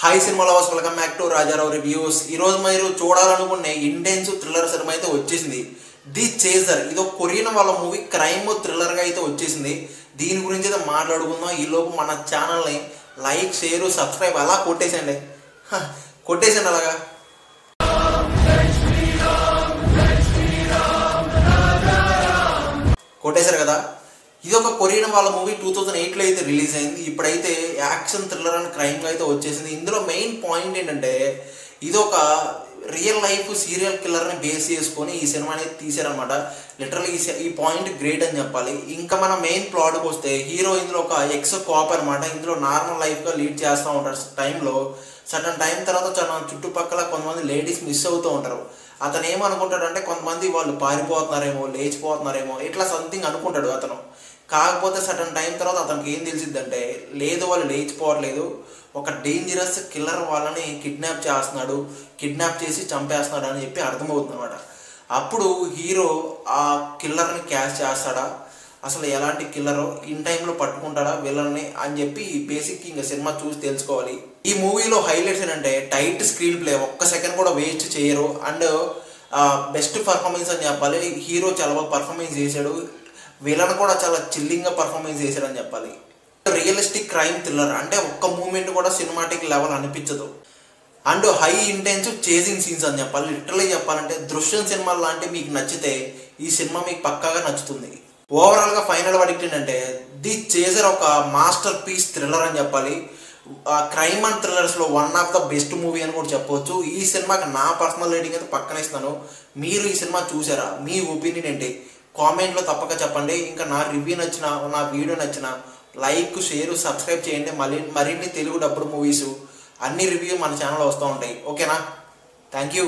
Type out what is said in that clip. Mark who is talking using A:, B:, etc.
A: Hi cinema lovers, welcome back to Rajarao reviews. ఈరోజు మీరు చూడాలనుకునే intense thriller cinema అయితే వచ్చేసింది. The chaser. ఇది ఒక కొరియన్ వాళ్ళ మూవీ, క్రైమ్ థ్రిల్లర్గా అయితే వచ్చేసింది. దీని గురించి అయితే మాట్లాడుకుందాం. ఈలోపు మన ఛానల్ని లైక్, షేర్, సబ్స్క్రైబ్ అలా కొట్టేసండి. కొట్టేసండి అలాగా. కొట్టేశారు కదా. ఇది ఒక కొరియన్ వాళ్ళ మూవీ 2008లో అయితే రిలీజ్ అయింది. ఇప్పుడైతే యాక్షన్ థ్రిల్లర్ అండ్ క్రైమ్గా అయితే వచ్చేసింది. ఇందులో మెయిన్ పాయింట్ ఏంటంటే ఇది ఒక రియల్ లైఫ్ సీరియల్ కిల్లర్ని బేస్ చేసుకొని ఈ సినిమా అనేది తీశారనమాట. లిటరల్లీ ఈ పాయింట్ గ్రేట్ అని చెప్పాలి. ఇంకా మన మెయిన్ ప్లాట్కి వస్తే హీరో ఇందులో ఒక ఎక్స్ కాప్ అనమాట. ఇందులో నార్మల్ లైఫ్గా లీడ్ చేస్తూ ఉంటారు. టైంలో సడన్ టైం తర్వాత చాలా చుట్టుపక్కల కొంతమంది లేడీస్ మిస్ అవుతూ ఉంటారు. అతను ఏమనుకుంటాడంటే కొంతమంది వాళ్ళు పారిపోతున్నారేమో, లేచిపోతున్నారేమో, ఇట్లా సంథింగ్ అనుకుంటాడు అతను. కాకపోతే సడన్ టైం తర్వాత అతనికి ఏం తెలిసిద్దంటే లేదు, వాళ్ళు లేచిపోవట్లేదు, ఒక డేంజరస్ కిల్లర్ వాళ్ళని కిడ్నాప్ చేస్తున్నాడు, కిడ్నాప్ చేసి చంపేస్తున్నాడు అని చెప్పి అర్థమవుతుంది అనమాట. అప్పుడు హీరో ఆ కిల్లర్ని క్యాచ్ చేస్తాడా, అసలు ఎలాంటి కిల్లరో, ఇన్ టైంలో పట్టుకుంటాడా విలన్ని అని చెప్పి బేసిక్ ఇంకా సినిమా చూసి తెలుసుకోవాలి. ఈ మూవీలో హైలైట్స్ ఏంటంటే టైట్ స్క్రీన్ ప్లే, ఒక్క సెకండ్ కూడా వేస్ట్ చేయరు. అండ్ బెస్ట్ పర్ఫార్మెన్స్ అని చెప్పాలి. హీరో చాలా బాగా పర్ఫార్మెన్స్ చేశాడు. విలన్ కూడా చాలా చిల్లింగ్గా పర్ఫార్మెన్స్ చేశాడని చెప్పాలి. రియలిస్టిక్ క్రైమ్ థ్రిల్లర్ అంటే ఒక్క మూమెంట్ కూడా సినిమాటిక్ లెవెల్ అనిపించదు. And high intense chasing scenes అని చెప్పాలి. లిటరల్లీ చెప్పాలంటే దృశ్యం సినిమా లాంటి మీకు నచ్చితే ఈ సినిమా మీకు పక్కాగా నచ్చుతుంది. ఓవరాల్గా ఫైనల్ వర్డిక్ట్ ఏంటంటే ది చేజర్ ఒక మాస్టర్ పీస్ థ్రిల్లర్ అని చెప్పాలి. క్రైమ్ అండ్ థ్రిల్లర్స్లో one of the best movie అని కూడా చెప్పవచ్చు. ఈ సినిమాకి నా పర్సనల్ రేటింగ్ అయితే పక్కన ఇస్తాను. మీరు ఈ సినిమా చూసారా? మీ ఒపీనియన్ ఏంటి? కామెంట్లో తప్పక చెప్పండి. ఇంకా నా రివ్యూ నచ్చిన, నా వీడియో నచ్చిన లైక్, షేర్, సబ్స్క్రైబ్ చేయండి. మరిన్ని తెలుగు డబ్బుడు మూవీస్ అన్ని రివ్యూ మన ఛానల్లో వస్తూ ఉంటాయి. ఓకేనా? Thank you.